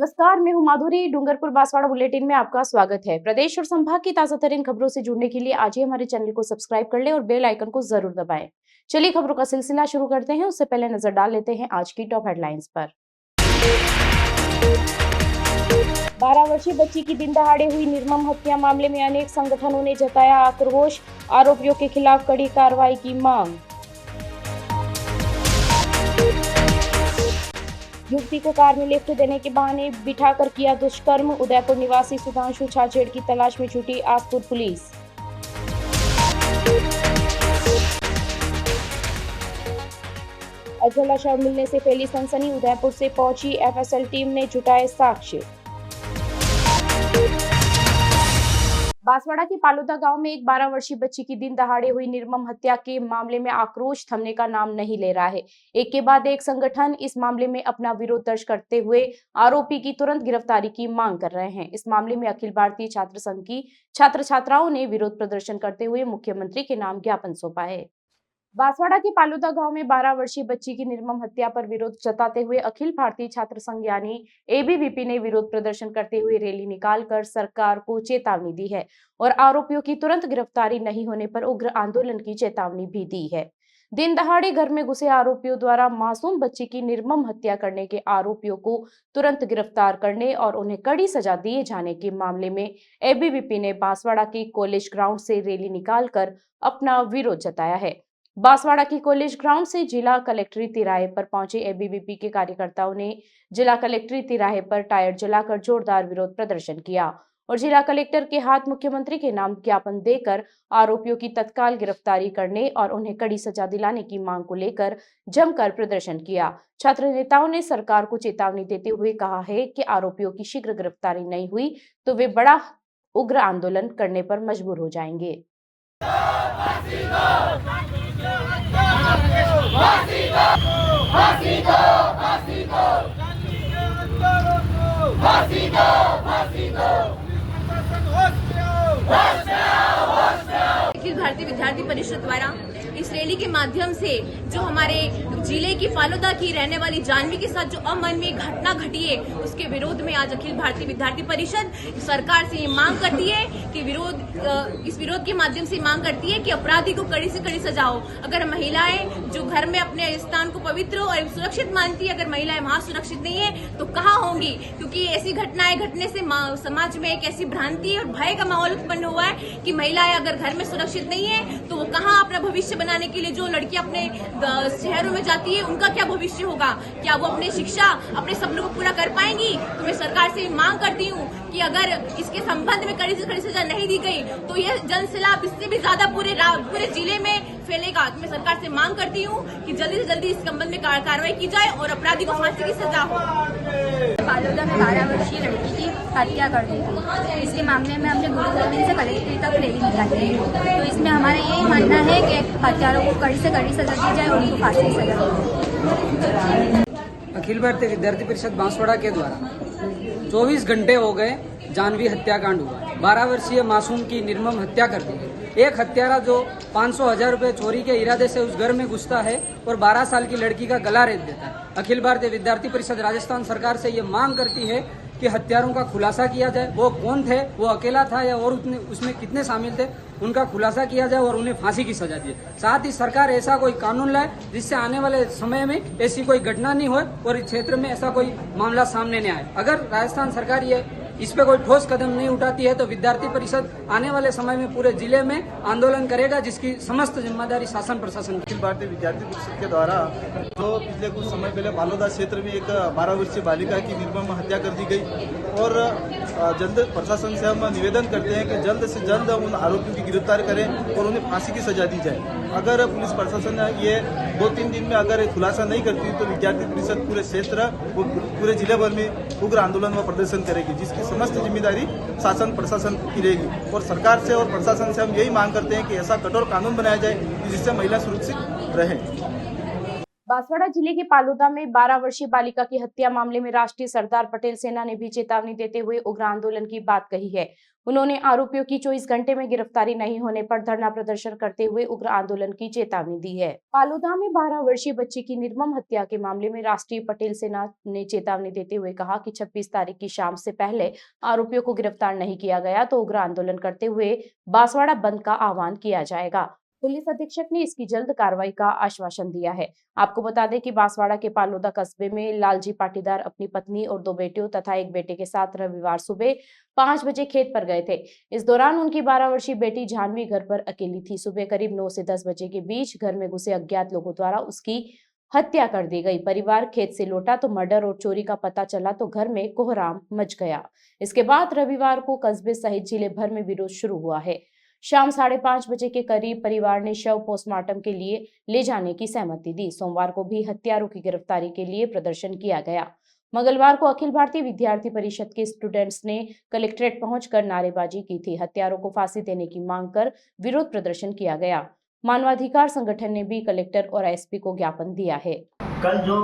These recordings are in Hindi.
नमस्कार, मैं हूं माधुरी। डूंगरपुर बांसवाड़ा बुलेटिन में आपका स्वागत है। प्रदेश और संभाग की ताजा तरीन खबरों से जुड़ने के लिए आज ही हमारे चैनल को सब्सक्राइब कर लें और बेल आइकन को जरूर दबाएं। चलिए खबरों का सिलसिला शुरू करते हैं। उससे पहले नजर डाल लेते हैं आज की टॉप हेडलाइंस पर। 12 वर्षीय बच्ची की दिन दहाड़े हुई निर्मम हत्या मामले में अनेक संगठनों ने जताया आक्रोश। आरोपियों के खिलाफ कड़ी कार्रवाई की मांग। युवती को कार में लिफ्ट देने के बहाने बिठाकर किया दुष्कर्म। उदयपुर निवासी सुधांशु छाछेड़ की तलाश में छूटी आसपुर पुलिस। अजला शव मिलने से फैली सनसनी। उदयपुर से पहुंची एफएसएल टीम ने जुटाए साक्ष्य। बांसवाड़ा के पालोदा गांव में एक 12 वर्षीय बच्ची की दिन दहाड़े हुई निर्मम हत्या के मामले में आक्रोश थमने का नाम नहीं ले रहा है। एक के बाद एक संगठन इस मामले में अपना विरोध दर्ज करते हुए आरोपी की तुरंत गिरफ्तारी की मांग कर रहे हैं। इस मामले में अखिल भारतीय छात्र संघ की छात्र छात्राओं ने विरोध प्रदर्शन करते हुए मुख्यमंत्री के नाम ज्ञापन सौंपा है। बांसवाड़ा के पालोदा गांव में 12 वर्षीय बच्ची की निर्मम हत्या पर विरोध जताते हुए अखिल भारतीय छात्र संघ यानी एबीवीपी ने विरोध प्रदर्शन करते हुए रैली निकालकर सरकार को चेतावनी दी है और आरोपियों की तुरंत गिरफ्तारी नहीं होने पर उग्र आंदोलन की चेतावनी भी दी है। दिन दहाड़े घर में घुसे आरोपियों द्वारा मासूम बच्ची की निर्मम हत्या करने के आरोपियों को तुरंत गिरफ्तार करने और उन्हें कड़ी सजा दिए जाने के मामले में एबीवीपी ने बांसवाड़ा के कॉलेज ग्राउंड से रैली निकालकर अपना विरोध जताया है। बांसवाड़ा की कॉलेज ग्राउंड से जिला कलेक्ट्री तिराहे पर पहुंचे एबीवीपी के कार्यकर्ताओं ने जिला कलेक्ट्री तिराहे पर टायर जलाकर जोरदार विरोध प्रदर्शन किया और जिला कलेक्टर के हाथ मुख्यमंत्री के नाम ज्ञापन देकर आरोपियों की तत्काल गिरफ्तारी करने और उन्हें कड़ी सजा दिलाने की मांग को लेकर जमकर प्रदर्शन किया। छात्र नेताओं ने सरकार को चेतावनी देते हुए कहा है कि आरोपियों की शीघ्र गिरफ्तारी नहीं हुई तो वे बड़ा उग्र आंदोलन करने पर मजबूर हो जाएंगे। अखिल भारतीय विद्यार्थी परिषद द्वारा इस रैली के माध्यम से जो हमारे जिले की फालुदा की रहने वाली जानवी के साथ जो अमानवीय घटना घटी है उसके विरोध में आज अखिल भारतीय विद्यार्थी परिषद सरकार से ये मांग करती है कि इस विरोध के माध्यम से मांग करती है कि अपराधी को कड़ी से कड़ी सजा हो। अगर महिलाएं जो घर में अपने स्थान को पवित्र और सुरक्षित मानती है, अगर महिलाएं वहां सुरक्षित नहीं है तो कहाँ होंगी? क्योंकि ऐसी घटनाएं घटने से समाज में एक ऐसी भ्रांति और भय का माहौल उत्पन्न हुआ है कि महिलाएं अगर घर में सुरक्षित नहीं है तो वो कहाँ अपना भविष्य बनाने के लिए जो लड़कियां अपने शहरों में जाती है उनका क्या भविष्य होगा? क्या वो अपनी शिक्षा अपने सपनों को पूरा कर पाएंगी? तो मैं सरकार से मांग करती हूँ कि अगर इसके संबंध में कड़ी से कड़ी सजा नहीं दी गई तो यह जनसैलाब इससे भी ज्यादा पूरे जिले में फैलेगा। तो मैं सरकार से मांग करती हूँ कि जल्दी से जल्दी इस संबंध में कार्रवाई की जाए और अपराधी को फांसी की सजा हो। फालुदा में 12 वर्षीय लड़की की हत्या कर दी थी। इसके मामले में हमने गुरुद्वारा से कलेक्ट्रेट तक रैली निकाली है। तो इसमें हमारा यही मानना है कि हत्यारों को कड़ी से कड़ी सजा दी जाए और उनको फांसी की सजा दी। अखिल भारतीय विद्यार्थी परिषद बांसवाड़ा के द्वारा 24 घंटे हो गए जानवी हत्याकांड हुआ। 12 वर्षीय मासूम की निर्मम हत्या कर दी। एक हत्यारा जो 500,000 रुपए चोरी के इरादे से उस घर में घुसता है और 12 साल की लड़की का गला रेत देता है। अखिल भारतीय विद्यार्थी परिषद राजस्थान सरकार से ये मांग करती है कि हत्यारों का खुलासा किया जाए। वो कौन थे, वो अकेला था या और उसमें कितने शामिल थे, उनका खुलासा किया जाए और उन्हें फांसी की सजा दी। साथ ही सरकार ऐसा कोई कानून लाए जिससे आने वाले समय में ऐसी कोई घटना नहीं हो और इस क्षेत्र में ऐसा कोई मामला सामने नहीं आए। अगर राजस्थान सरकार इस पे कोई ठोस कदम नहीं उठाती है तो विद्यार्थी परिषद आने वाले समय में पूरे जिले में आंदोलन करेगा, जिसकी समस्त जिम्मेदारी शासन प्रशासन की। अखिल भारतीय विद्यार्थी परिषद के द्वारा जो पिछले कुछ समय पहले बालोदा क्षेत्र में एक 12 वर्षीय बालिका की निर्मम हत्या कर दी गई और जल्द प्रशासन से हम निवेदन करते हैं कि जल्द से जल्द उन आरोपियों की गिरफ्तार करें और उन्हें फांसी की सजा दी जाए। अगर पुलिस प्रशासन ये 2-3 दिन में अगर खुलासा नहीं करती तो विद्यार्थी परिषद पूरे क्षेत्र पूरे जिले भर में उग्र आंदोलन व प्रदर्शन करेगी, जिसकी समस्त जिम्मेदारी शासन प्रशासन की रहेगी। और सरकार से और प्रशासन से हम यही मांग करते हैं कि ऐसा कठोर कानून बनाया जाए जिससे महिला सुरक्षित रहे। बांसवाड़ा जिले के पालोदा में 12 वर्षीय बालिका की हत्या मामले में राष्ट्रीय सरदार पटेल सेना ने भी चेतावनी देते हुए उग्र आंदोलन की बात कही है। उन्होंने आरोपियों की 24 घंटे में गिरफ्तारी नहीं होने पर धरना प्रदर्शन करते हुए उग्र आंदोलन की चेतावनी दी है। फालूदा में 12 वर्षीय बच्ची की निर्मम हत्या के मामले में राष्ट्रीय पटेल सेना ने चेतावनी देते हुए कहा कि 26 तारीख की शाम से पहले आरोपियों को गिरफ्तार नहीं किया गया तो उग्र आंदोलन करते हुए बांसवाड़ा बंद का आह्वान किया जाएगा। पुलिस अधीक्षक ने इसकी जल्द कार्रवाई का आश्वासन दिया है। आपको बता दें कि बांसवाड़ा के पालोदा कस्बे में लालजी पाटीदार अपनी पत्नी और 2 बेटियों तथा एक बेटे के साथ रविवार सुबह 5 बजे खेत पर गए थे। इस दौरान उनकी 12 वर्षीय बेटी जानवी घर पर अकेली थी। सुबह करीब 9 से 10 बजे के बीच घर में घुसे अज्ञात लोगों द्वारा उसकी हत्या कर दी गई। परिवार खेत से लौटा तो मर्डर और चोरी का पता चला तो घर में कोहराम मच गया। इसके बाद रविवार को कस्बे सहित जिले भर में विरोध शुरू हुआ है। शाम 5:30 बजे के करीब परिवार ने शव पोस्टमार्टम के लिए ले जाने की सहमति दी। सोमवार को भी हत्यारों की गिरफ्तारी के लिए प्रदर्शन किया गया। मंगलवार को अखिल भारतीय विद्यार्थी परिषद के स्टूडेंट्स ने कलेक्ट्रेट पहुंचकर नारेबाजी की थी। हत्यारों को फांसी देने की मांग कर विरोध प्रदर्शन किया गया। मानवाधिकार संगठन ने भी कलेक्टर और एसपी को ज्ञापन दिया है। कल जो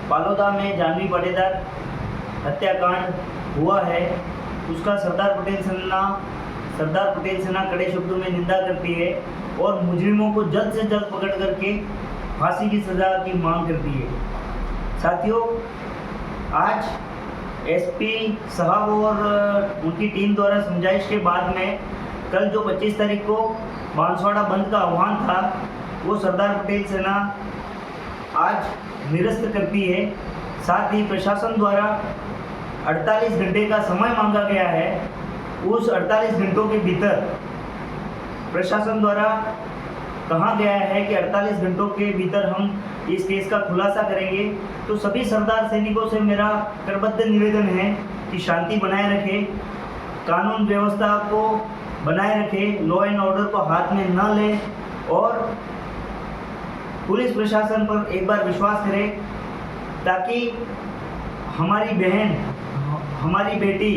पालोदा में जानवी पाटीदार हत्याकांड हुआ है उसका सरदार पटेल सेना कड़े शब्दों में निंदा करती है और मुजरिमों को जल्द से जल्द पकड़ करके फांसी की सज़ा की मांग करती है। साथियों, आज एसपी साहब और उनकी टीम द्वारा समझाइश के बाद में कल जो 25 तारीख को बांसवाड़ा बंद का आह्वान था वो सरदार पटेल सेना आज निरस्त करती है। साथ ही प्रशासन द्वारा 48 घंटे का समय मांगा गया है। उस 48 घंटों के भीतर प्रशासन द्वारा कहा गया है कि 48 घंटों के भीतर हम इस केस का खुलासा करेंगे। तो सभी सरदार सैनिकों से मेरा करबद्ध निवेदन है कि शांति बनाए रखें, कानून व्यवस्था को बनाए रखें, लॉ एंड ऑर्डर को हाथ में न लें और पुलिस प्रशासन पर एक बार विश्वास करें ताकि हमारी बहन, हमारी बेटी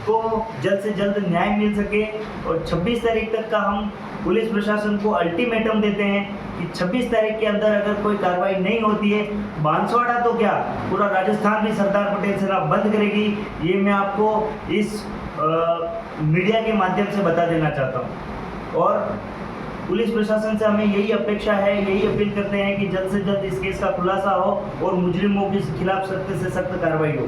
को जल्द से जल्द न्याय मिल सके। और 26 तारीख तक का हम पुलिस प्रशासन को अल्टीमेटम देते हैं कि 26 तारीख के अंदर अगर कोई कार्रवाई नहीं होती है, बांसवाड़ा तो क्या पूरा राजस्थान भी सरदार पटेल सेना बंद करेगी। ये मैं आपको इस मीडिया के माध्यम से बता देना चाहता हूँ। और पुलिस प्रशासन से हमें यही अपेक्षा है, यही अपील करते हैं कि जल्द से जल्द इस केस का खुलासा हो और मुजरिमों के खिलाफ सख्त से सख्त कार्रवाई हो।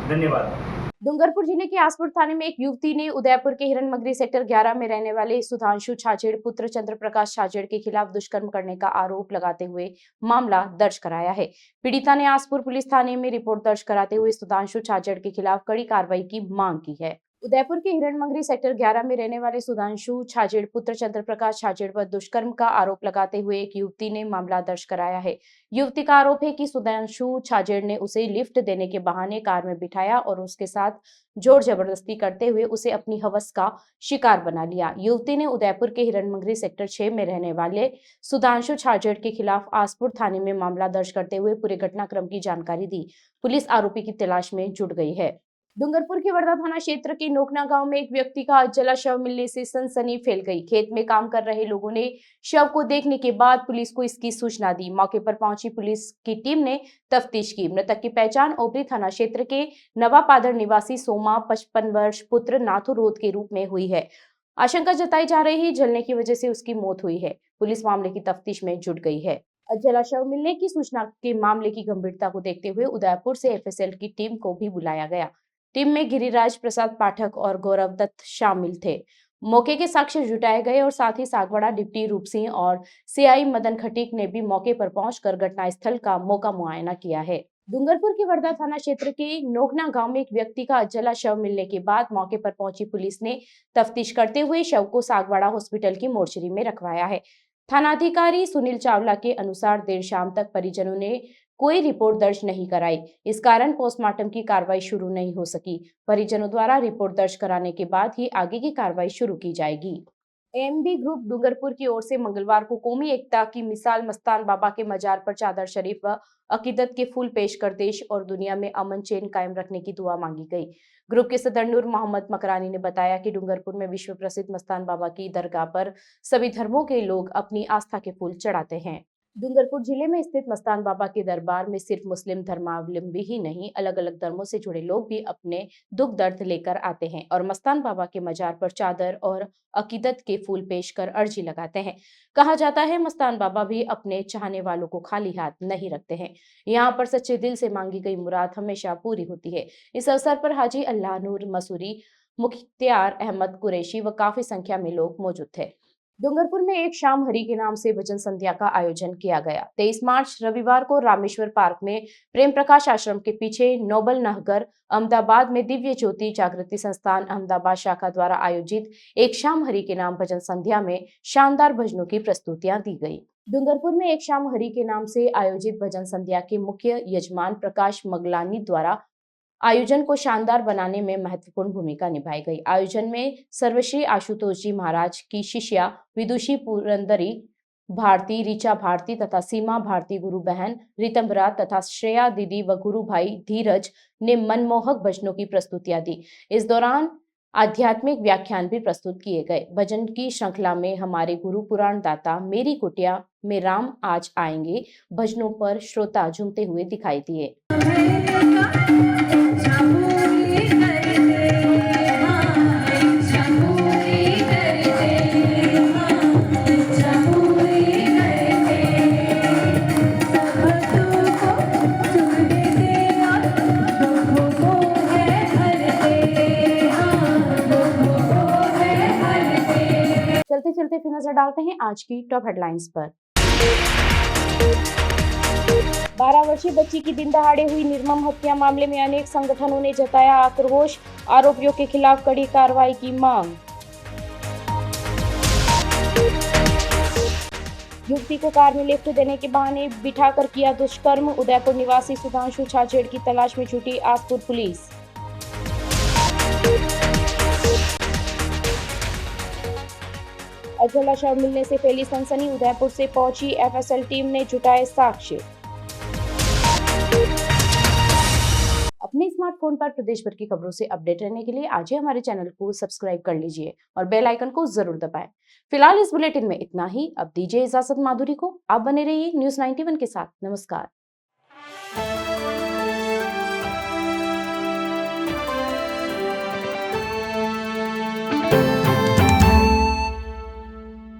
धन्यवाद। डूंगरपुर जिले के आसपुर थाने में एक युवती ने उदयपुर के हिरणमगरी सेक्टर 11 में रहने वाले सुधांशु छाजेड़ पुत्र चंद्र प्रकाश छाजेड़ के खिलाफ दुष्कर्म करने का आरोप लगाते हुए मामला दर्ज कराया है। पीड़िता ने आसपुर पुलिस थाने में रिपोर्ट दर्ज कराते हुए सुधांशु छाजेड़ के खिलाफ कड़ी कार्रवाई की मांग की है। उदयपुर के हिरणमगरी सेक्टर 11 में रहने वाले सुधांशु छाजेड़ पुत्र चंद्र प्रकाश छाजेड़ पर दुष्कर्म का आरोप लगाते हुए एक युवती ने मामला दर्ज कराया है। युवती का आरोप है कि सुधांशु छाजेड़ ने उसे लिफ्ट देने के बहाने कार में बिठाया और उसके साथ जोर जबरदस्ती करते हुए उसे अपनी हवस का शिकार बना लिया। युवती ने उदयपुर के हिरणमगरी सेक्टर 6 में रहने वाले सुधांशु छाजेड़ के खिलाफ आसपुर थाने में मामला दर्ज करते हुए पूरे घटनाक्रम की जानकारी दी। पुलिस आरोपी की तलाश में जुट गई है। डूंगरपुर के वर्धा थाना क्षेत्र के नोकना गांव में एक व्यक्ति का जला शव मिलने से सनसनी फैल गई। खेत में काम कर रहे लोगों ने शव को देखने के बाद पुलिस को इसकी सूचना दी। मौके पर पहुंची पुलिस की टीम ने तफ्तीश की। मृतक की पहचान ओबरी थाना क्षेत्र के नवापादर निवासी सोमा 55 वर्ष पुत्र नाथू रोध के रूप में हुई है। आशंका जताई जा रही है जलने की वजह से उसकी मौत हुई है। पुलिस मामले की तफ्तीश में जुट गई है। जला शव मिलने की सूचना के मामले की गंभीरता को देखते हुए उदयपुर से एफएसएल की टीम को भी बुलाया गया। टीम में गिरिराज प्रसाद पाठक और गौरव दत्त शामिल थे। मौके के साक्ष्य जुटाए गए और साथ ही सागवाड़ा डिप्टी रूप सिंह और सीआई मदन खटीक ने भी मौके पर पहुंचकर घटनास्थल का मौका मुआयना किया है। डूंगरपुर के वर्धा थाना क्षेत्र के नोकना गांव में एक व्यक्ति का जला शव मिलने के बाद मौके पर पहुंची पुलिस ने तफ्तीश करते हुए शव को सागवाड़ा हॉस्पिटल की मोर्चरी में रखवाया है। थानाधिकारी सुनील चावला के अनुसार देर शाम तक परिजनों ने कोई रिपोर्ट दर्ज नहीं कराई। इस कारण पोस्टमार्टम की कार्रवाई शुरू नहीं हो सकी। परिजनों द्वारा रिपोर्ट दर्ज कराने के बाद ही आगे की कार्रवाई शुरू की जाएगी। एएमबी ग्रुप डूंगरपुर की ओर से मंगलवार को कौमी एकता की मिसाल मस्तान बाबा के मजार पर चादर शरीफ व अकीदत के फूल पेश कर देश और दुनिया में अमन चैन कायम रखने की दुआ मांगी गई। ग्रुप के सदर नूर मोहम्मद मकरानी ने बताया कि डूंगरपुर में विश्व प्रसिद्ध मस्तान बाबा की दरगाह पर सभी धर्मों के लोग अपनी आस्था के फूल चढ़ाते हैं। डूंगरपुर जिले में स्थित मस्तान बाबा के दरबार में सिर्फ मुस्लिम धर्मावलंबी ही नहीं, अलग अलग धर्मों से जुड़े लोग भी अपने दुख दर्द लेकर आते हैं और मस्तान बाबा के मजार पर चादर और अकीदत के फूल पेश कर अर्जी लगाते हैं। कहा जाता है मस्तान बाबा भी अपने चाहने वालों को खाली हाथ नहीं रखते हैं। यहाँ पर सच्चे दिल से मांगी गई मुराद हमेशा पूरी होती है। इस अवसर पर हाजी अल्लाह नूर मसूरी, मुख्तियार अहमद कुरैशी व काफी संख्या में लोग मौजूद थे। डूंगरपुर में एक शाम हरि के नाम से भजन संध्या का आयोजन किया गया। 23 मार्च रविवार को रामेश्वर पार्क में प्रेम प्रकाश आश्रम के पीछे नोबल नहगर अहमदाबाद में दिव्य ज्योति जागृति संस्थान अहमदाबाद शाखा द्वारा आयोजित एक शाम हरि के नाम भजन संध्या में शानदार भजनों की प्रस्तुतियां दी गई। डूंगरपुर में एक शाम हरि के नाम से आयोजित भजन संध्या के मुख्य यजमान प्रकाश मगलानी द्वारा आयोजन को शानदार बनाने में महत्वपूर्ण भूमिका निभाई गई। आयोजन में सर्वश्री आशुतोष जी महाराज की शिष्या विदुषी पुरंदरी भारती, ऋचा भारती तथा सीमा भारती, गुरु बहन रितंबरा तथा श्रेया दीदी व गुरु भाई धीरज ने मनमोहक भजनों की प्रस्तुतियां दी। इस दौरान आध्यात्मिक व्याख्यान भी प्रस्तुत किए गए। भजन की श्रृंखला में हमारे गुरु पुराण दाता मेरी कुटिया में राम आज आएंगे भजनों पर श्रोता झूमते हुए दिखाई दिए। चलते चलते फिर नजर डालते हैं आज की टॉप हेडलाइंस पर। 12 वर्षीय बच्ची की दिन दहाड़े हुई निर्मम हत्या मामले में अनेक संगठनों ने जताया आक्रोश, आरोपियों के खिलाफ कड़ी कार्रवाई की मांग। युवती को कार में लिफ्ट देने के बहाने बिठाकर किया दुष्कर्म, उदयपुर निवासी सुधांशु छाछेड़ की तलाश में छुटी आसपुर पुलिस। अजला शव मिलने से फैली सनसनी, उदयपुर से पहुंची एफएसएल टीम ने जुटाए साक्ष्य। अपने स्मार्टफोन पर प्रदेश भर की खबरों से अपडेट रहने के लिए आज ही हमारे चैनल को सब्सक्राइब कर लीजिए और बेल आइकन को जरूर दबाएं। फिलहाल इस बुलेटिन में इतना ही। अब दीजिए इजाजत माधुरी को। आप बने रहिए न्यूज़ 91 के साथ। नमस्कार।